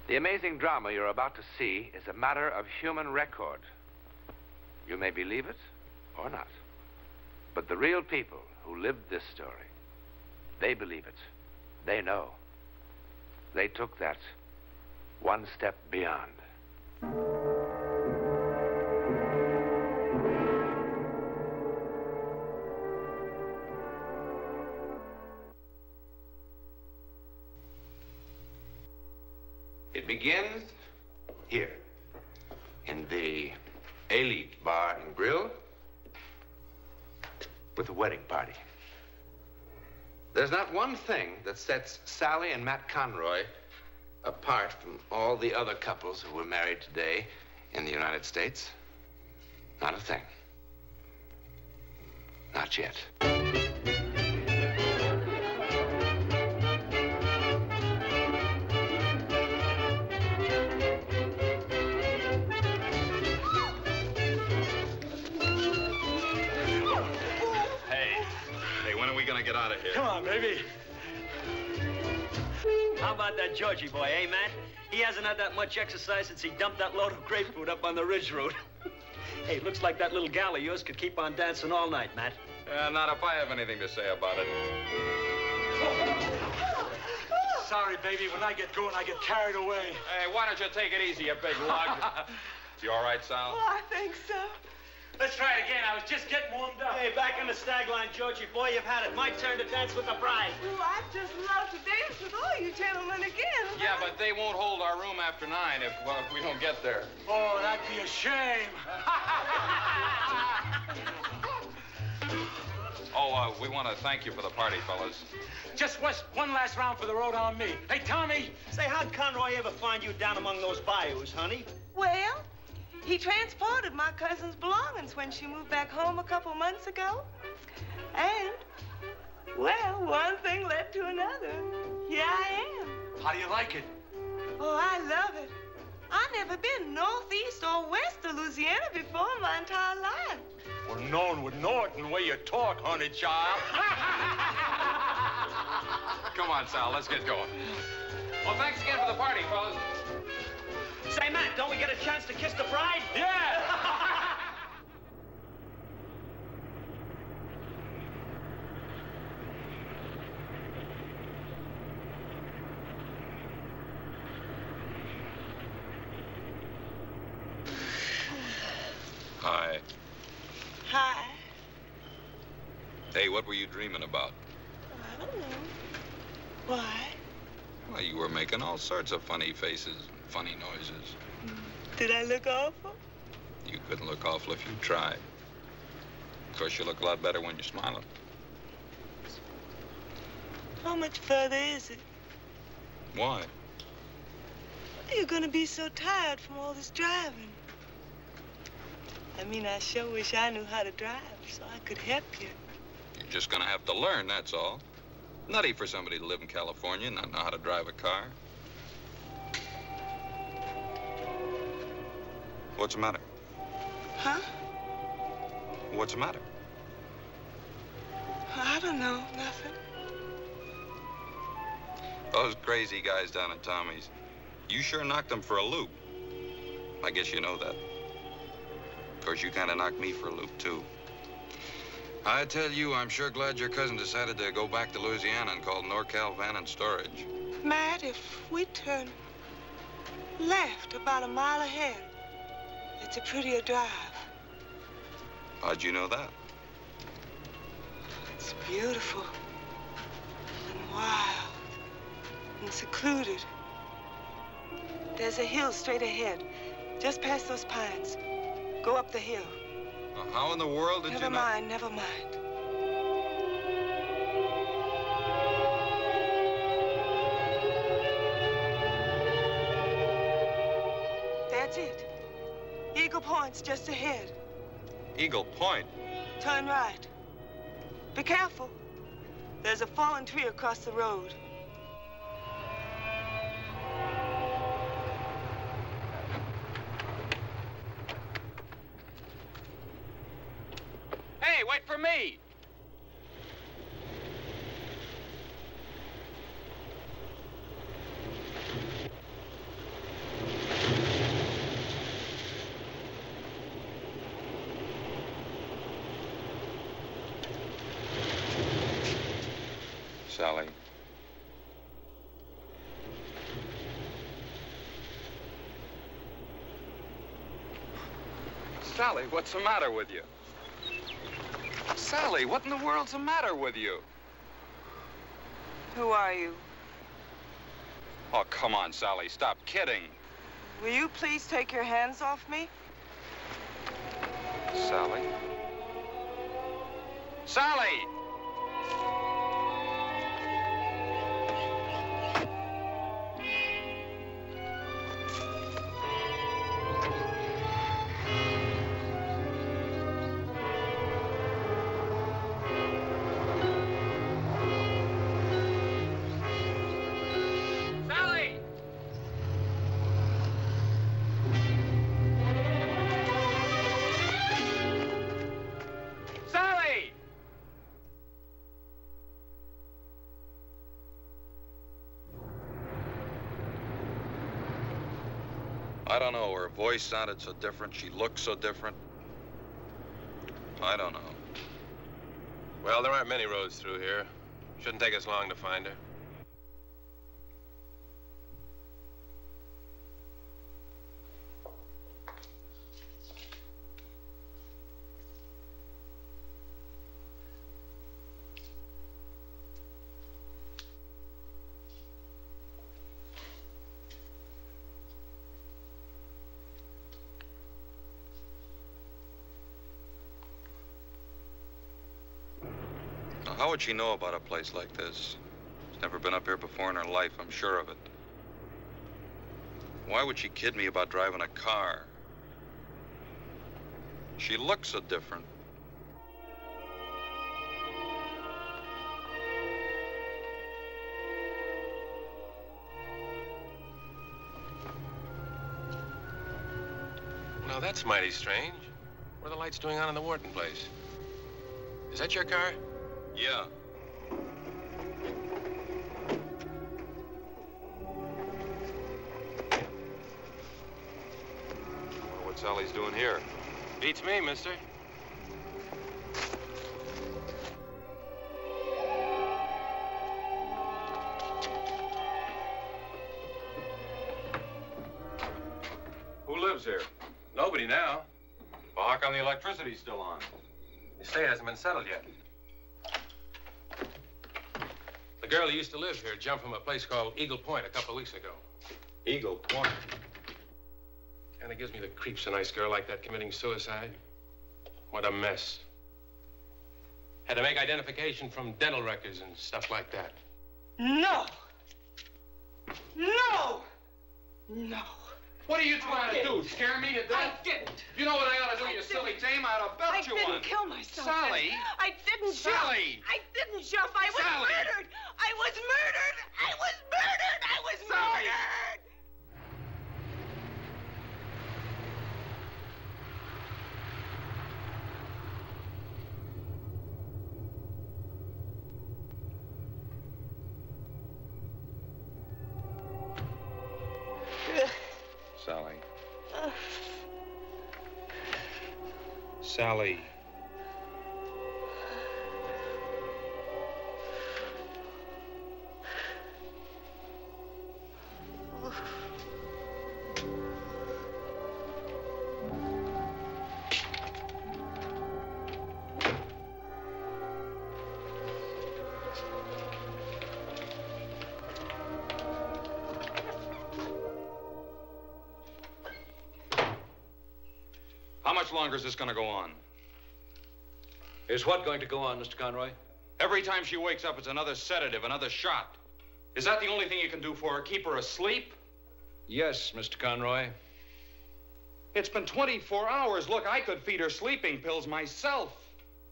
The amazing drama you're about to see is a matter of human record. You may believe it or not. But the real people who lived this story, they believe it. They know. They took that one step beyond. It begins here, in the Leith Bar and Grill, with a wedding party. There's not one thing that sets Sally and Matt Conroy apart from all the other couples who were married today in the United States. Not a thing. Not yet. Get out of here. Come on, baby. How about that Georgie boy, eh, Matt? He hasn't had that much exercise since he dumped that load of grapefruit up on the Ridge Road. Hey, looks like that little gal of yours could keep on dancing all night, Matt. Not if I have anything to say about it. Sorry, baby. When I get going, I get carried away. Hey, why don't you take it easy, you big lug? You all right, Sal? Oh, I think so. Let's try it again. I was just getting warmed up. Hey, back on the stag line, Georgie boy. You've had it. My turn to dance with the bride. Oh, I'd just love to dance with all you gentlemen again. Yeah, but they won't hold our room after 9 if we don't get there. Oh, that'd be a shame. We want to thank you for the party, fellas. Just one last round for the road on me. Hey, Tommy. Say, how'd Conroy ever find you down among those bayous, honey? Well, he transported my cousin's belongings when she moved back home a couple months ago. And, well, one thing led to another. Here I am. How do you like it? Oh, I love it. I've never been northeast or west of Louisiana before in my entire life. Well, no one would know it in the way you talk, honey child. Come on, Sal, let's get going. Well, thanks again for the party, fellas. Say, Matt, don't we get a chance to kiss the bride? Yeah! Hi. Hi. Hey, what were you dreaming about? I don't know. Why? Well, you were making all sorts of funny faces, funny noises. Did I look awful? You couldn't look awful if you tried. Of course, you look a lot better when you're smiling. How much further is it? Why? You're gonna be so tired from all this driving. I mean, I sure wish I knew how to drive so I could help you. You're just gonna have to learn, that's all. Nutty for somebody to live in California and not know how to drive a car. What's the matter? Huh? What's the matter? I don't know, nothing. Those crazy guys down at Tommy's, you sure knocked them for a loop. I guess you know that. Of course, you kind of knocked me for a loop, too. I tell you, I'm sure glad your cousin decided to go back to Louisiana and call NorCal Van and Storage. Matt, if we turn left about a mile ahead, it's a prettier drive. How'd you know that? It's beautiful and wild and secluded. There's a hill straight ahead, just past those pines. Go up the hill. Well, how in the world did you know? Never mind. That's it. Eagle Point's just ahead. Eagle Point? Turn right. Be careful. There's a fallen tree across the road. Hey, wait for me! Sally. Sally, what's the matter with you? Sally, what in the world's the matter with you? Who are you? Oh, come on, Sally, stop kidding. Will you please take your hands off me? Sally? Sally! I don't know. Her voice sounded so different. She looked so different. I don't know. Well, there aren't many roads through here. Shouldn't take us long to find her. How would she know about a place like this? She's never been up here before in her life, I'm sure of it. Why would she kid me about driving a car? She looks so different. Now, that's mighty strange. What are the lights doing on in the Wharton place? Is that your car? Yeah. Wonder what Sally's doing here. Beats me, mister. Who lives here? Nobody now. Well, how come the electricity's still on? The estate hasn't been settled yet. The girl who used to live here jumped from a place called Eagle Point a couple of weeks ago. Eagle Point. And it gives me the creeps, a nice girl like that committing suicide. What a mess. Had to make identification from dental records and stuff like that. No! No! No! What are you trying to do? Scare me to death? I didn't. You know what I ought to do, you silly dame? I ought to belt you one. I didn't kill myself. Sally! I didn't jump. Sally! I didn't jump. I was Sally! murdered. I was murdered. I was murdered. I was Sally! murdered. Sally. Sally. How much longer is this going to go on? Is what going to go on, Mr. Conroy? Every time she wakes up, it's another sedative, another shot. Is that the only thing you can do for her? Keep her asleep? Yes, Mr. Conroy. It's been 24 hours. Look, I could feed her sleeping pills myself.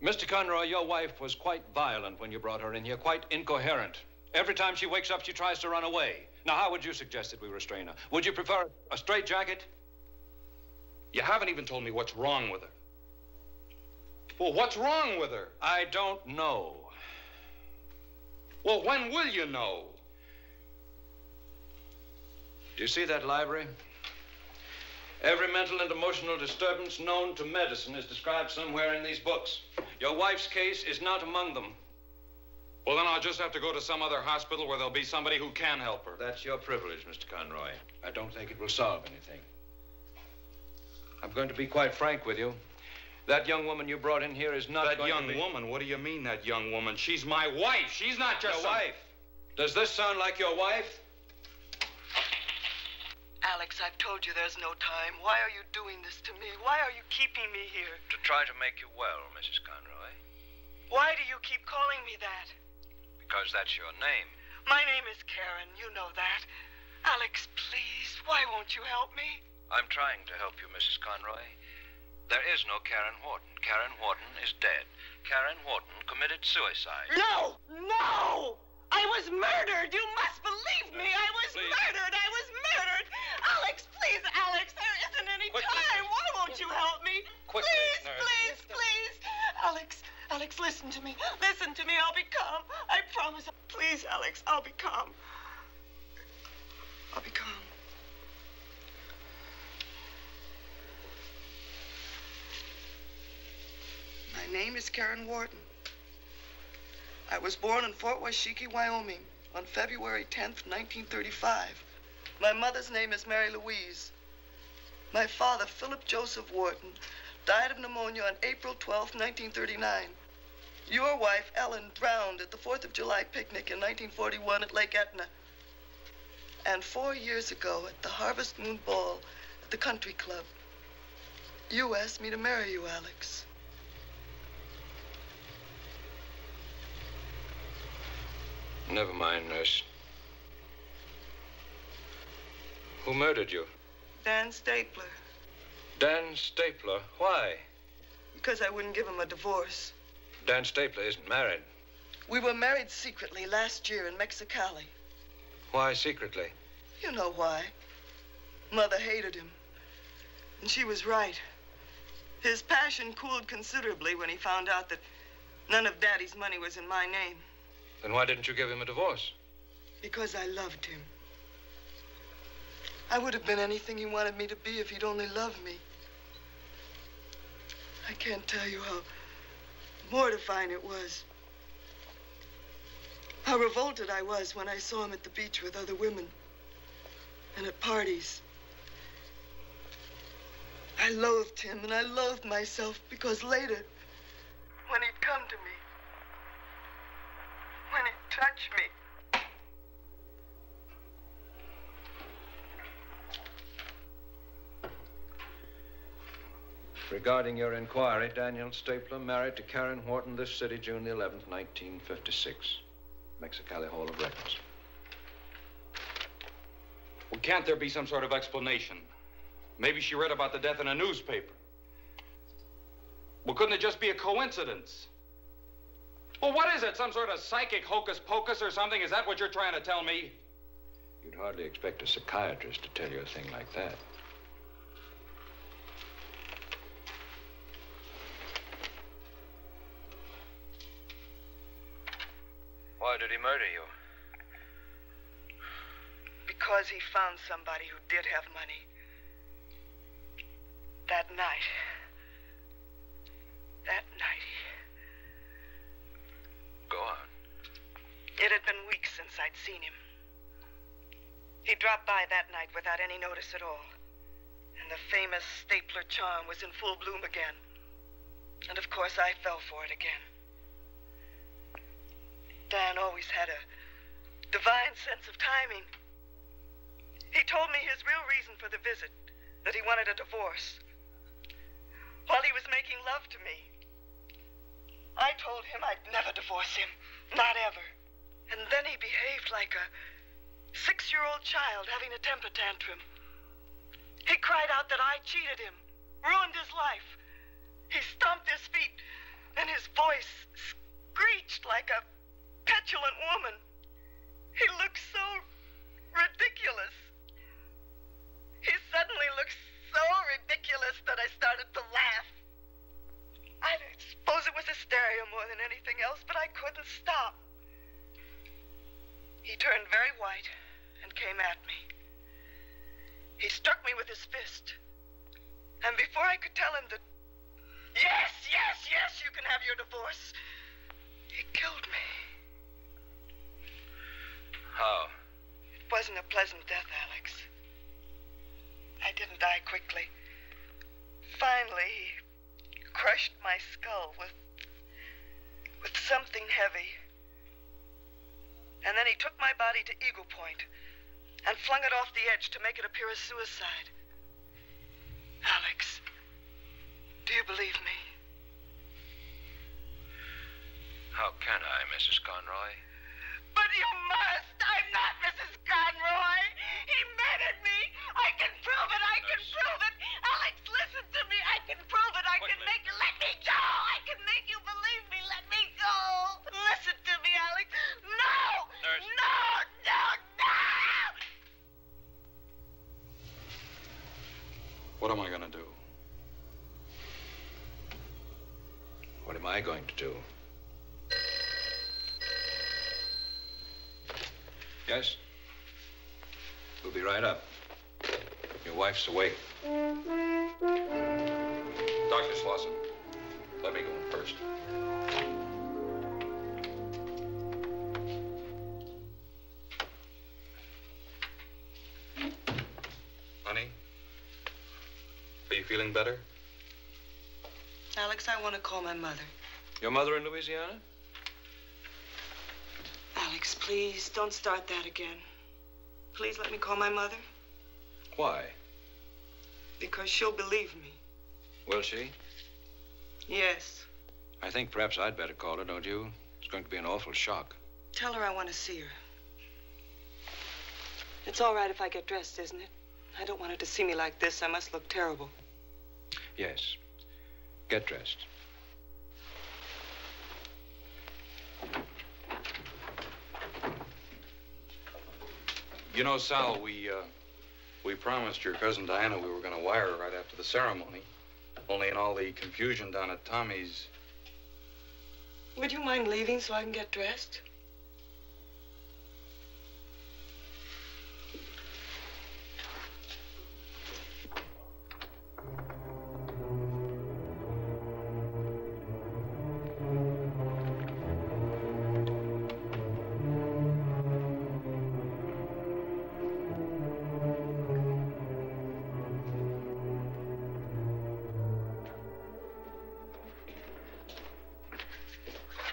Mr. Conroy, your wife was quite violent when you brought her in here, quite incoherent. Every time she wakes up, she tries to run away. Now, how would you suggest that we restrain her? Would you prefer a straitjacket? You haven't even told me what's wrong with her. Well, what's wrong with her? I don't know. Well, when will you know? Do you see that library? Every mental and emotional disturbance known to medicine is described somewhere in these books. Your wife's case is not among them. Well, then I'll just have to go to some other hospital where there'll be somebody who can help her. That's your privilege, Mr. Conroy. I don't think it will solve anything. I'm going to be quite frank with you. That young woman you brought in here is not That going young to be... woman? What do you mean, that young woman? She's my wife. She's not just Your wife? Does this sound like your wife? Alex, I've told you there's no time. Why are you doing this to me? Why are you keeping me here? To try to make you well, Mrs. Conroy. Why do you keep calling me that? Because that's your name. My name is Karen. You know that. Alex, please, why won't you help me? I'm trying to help you, Mrs. Conroy. There is no Karen Wharton. Karen Wharton is dead. Karen Wharton committed suicide. No! No! I was murdered! You must believe me! I was murdered! I was murdered! Alex, please, Alex, there isn't any time. Why won't you help me? Quickly, Please, nurse. please, please. Alex, listen to me. Listen to me. I'll be calm. I promise. Please, Alex, I'll be calm. I'll be calm. My name is Karen Wharton. I was born in Fort Washakie, Wyoming, on February 10th, 1935. My mother's name is Mary Louise. My father, Philip Joseph Wharton, died of pneumonia on April 12th, 1939. Your wife, Ellen, drowned at the 4th of July picnic in 1941 at Lake Etna. And 4 years ago, at the Harvest Moon Ball at the Country Club, you asked me to marry you, Alex. Never mind, nurse. Who murdered you? Dan Stapler. Dan Stapler. Why? Because I wouldn't give him a divorce. Dan Stapler isn't married. We were married secretly last year in Mexicali. Why secretly? You know why. Mother hated him. And she was right. His passion cooled considerably when he found out that none of Daddy's money was in my name. Then why didn't you give him a divorce? Because I loved him. I would have been anything he wanted me to be if he'd only loved me. I can't tell you how mortifying it was. How revolted I was when I saw him at the beach with other women and at parties. I loathed him and I loathed myself because later, when he'd come to me, when he'd touch me, Regarding your inquiry, Daniel Stapler married to Karen Wharton this city, June the 11th, 1956. Mexicali Hall of Records. Well, can't there be some sort of explanation? Maybe she read about the death in a newspaper. Well, couldn't it just be a coincidence? Well, what is it? Some sort of psychic hocus pocus or something? Is that what you're trying to tell me? You'd hardly expect a psychiatrist to tell you a thing like that. Why did he murder you? because he found somebody who did have money. That night. Go on. It had been weeks since I'd seen him. He dropped by that night without any notice at all. And the famous Stapler charm was in full bloom again. And of course I fell for it again. Dan always had a divine sense of timing. He told me his real reason for the visit, that he wanted a divorce. While he was making love to me, I told him I'd never divorce him, not ever. And then he behaved like a 6-year-old child having a temper tantrum. He cried out that I cheated him, ruined his life. He stomped his feet, and his voice screeched like a petulant woman. He looked so ridiculous. He suddenly looked so ridiculous that I started to laugh. I suppose it was hysteria more than anything else, but I couldn't stop. He turned very white and came at me. He struck me with his fist. And before I could tell him that, yes, you can have your divorce, he killed me. How? It wasn't a pleasant death, Alex. I didn't die quickly. Finally, he crushed my skull with something heavy. And then he took my body to Eagle Point and flung it off the edge to make it appear as suicide. Alex, do you believe me? How can I, Mrs. Conroy? But you must! I'm not Mrs. Conroy! He murdered me! I can prove it! I can prove it! Alex, listen to me! I can prove it! I can make you... Let me go! I can make you believe me! Let me go! Listen to me, Alex! No! Nurse. No! No! No! What am I going to do? What am I going to do? Yes? We'll be right up. Your wife's awake. Dr. Slauson, let me go in first. Honey, are you feeling better? Alex, I want to call my mother. Your mother in Louisiana? Alex, please, don't start that again. Please let me call my mother. Why? Because she'll believe me. Will she? Yes. I think perhaps I'd better call her, don't you? It's going to be an awful shock. Tell her I want to see her. It's all right if I get dressed, isn't it? I don't want her to see me like this. I must look terrible. Yes. Get dressed. You know, Sal, we promised your cousin Diana we were going to wire her right after the ceremony. Only in all the confusion down at Tommy's. Would you mind leaving so I can get dressed?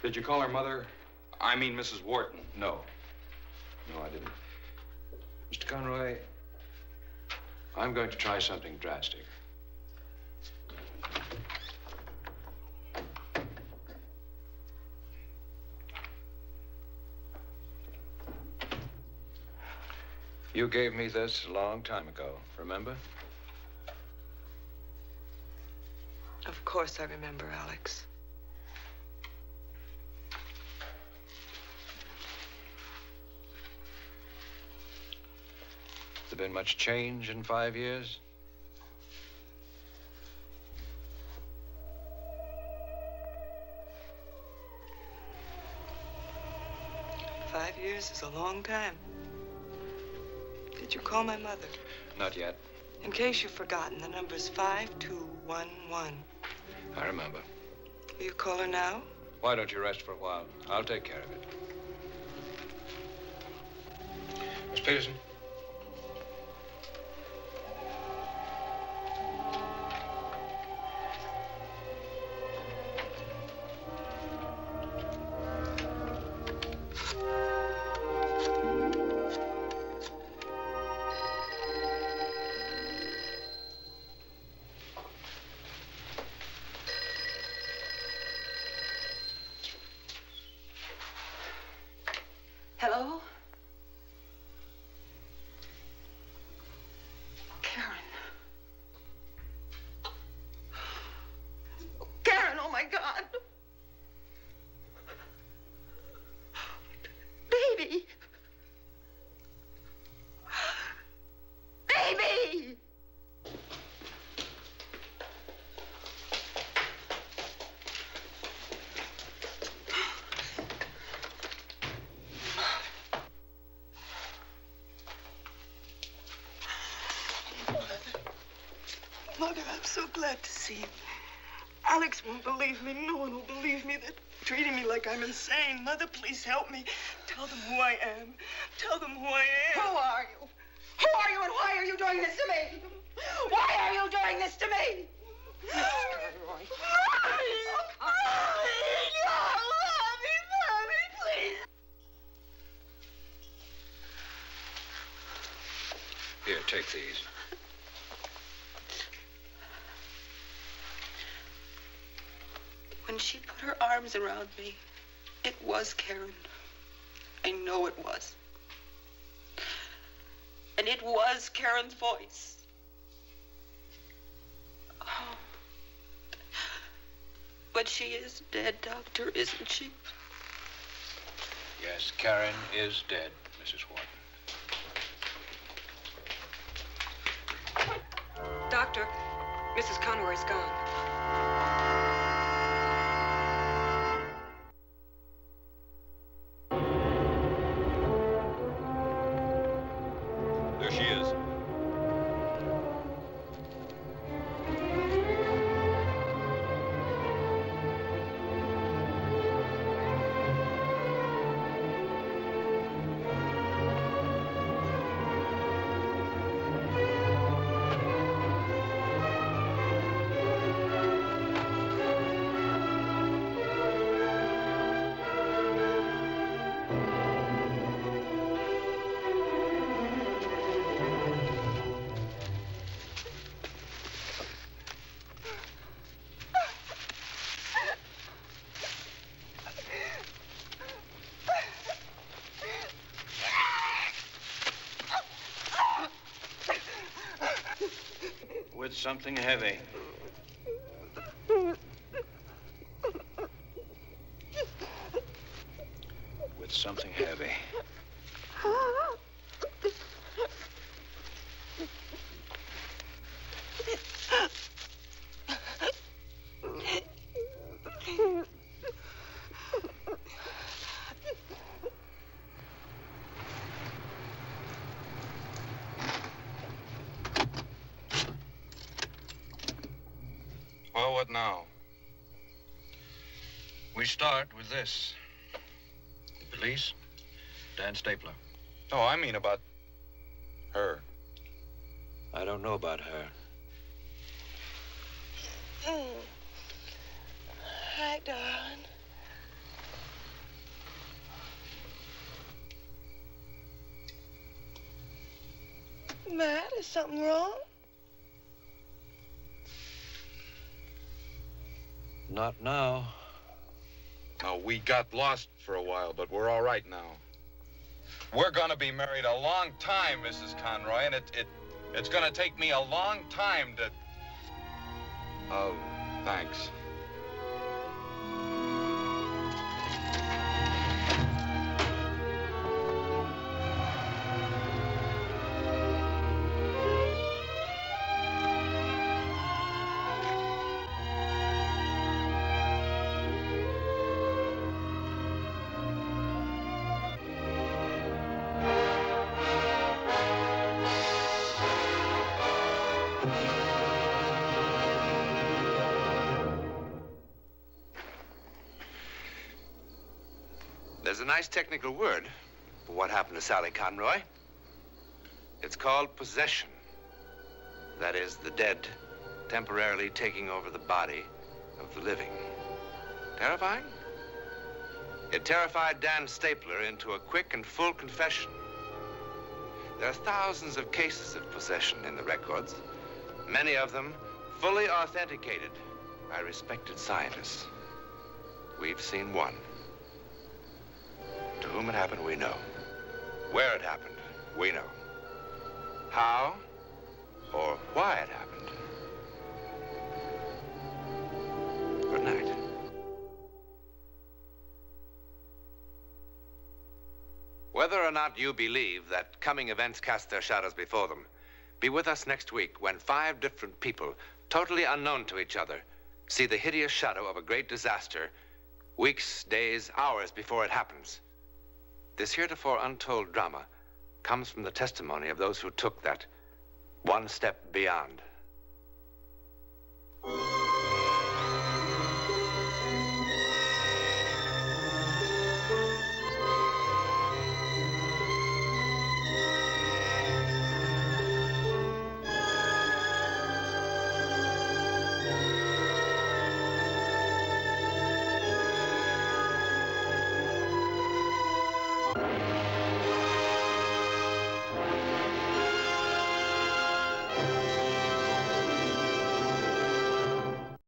Did you call her mother? I mean, Mrs. Wharton. No. No, I didn't. Mr. Conroy, I'm going to try something drastic. You gave me this a long time ago, remember? Of course I remember, Alex. Has there been much change in 5 years? Five years is a long time. Did you call my mother? Not yet. In case you've forgotten, the number's 5211. I remember. Will you call her now? Why don't you rest for a while? I'll take care of it. Miss Peterson? Hello? Karen. Karen, oh my God. Baby. Baby. Mother, I'm so glad to see you. Alex won't believe me. No one will believe me. They're treating me like I'm insane. Mother, please help me. Tell them who I am. Tell them who I am. Who are you? Who are you and why are you doing this to me? Why are you doing this to me? Mrs. Conroy. Mommy, please. Here, take these. When she put her arms around me, it was Karen. I know it was. And it was Karen's voice. Oh. But she is dead, Doctor, isn't she? Yes, Karen is dead, Mrs. Wharton. Doctor, Mrs. Conroy's gone. There she is. With something heavy. With something heavy. Well, what now? We start with this. The police, Dan Stapler. No, I mean about her. I don't know about her. Hi, darling. Matt, is something wrong? Not now. No, we got lost for a while, but we're all right now. We're gonna be married a long time, Mrs. Conroy, and it's gonna take me a long time to... Oh, thanks. There's a nice technical word for what happened to Sally Conroy. It's called possession. That is, the dead temporarily taking over the body of the living. Terrifying? It terrified Dan Stapler into a quick and full confession. There are thousands of cases of possession in the records, many of them fully authenticated by respected scientists. We've seen one. To whom it happened, we know. Where it happened, we know. How or why it happened. Good night. Whether or not you believe that coming events cast their shadows before them, be with us next week when 5 different people, totally unknown to each other, see the hideous shadow of a great disaster weeks, days, hours before it happens. This heretofore untold drama comes from the testimony of those who took that one step beyond.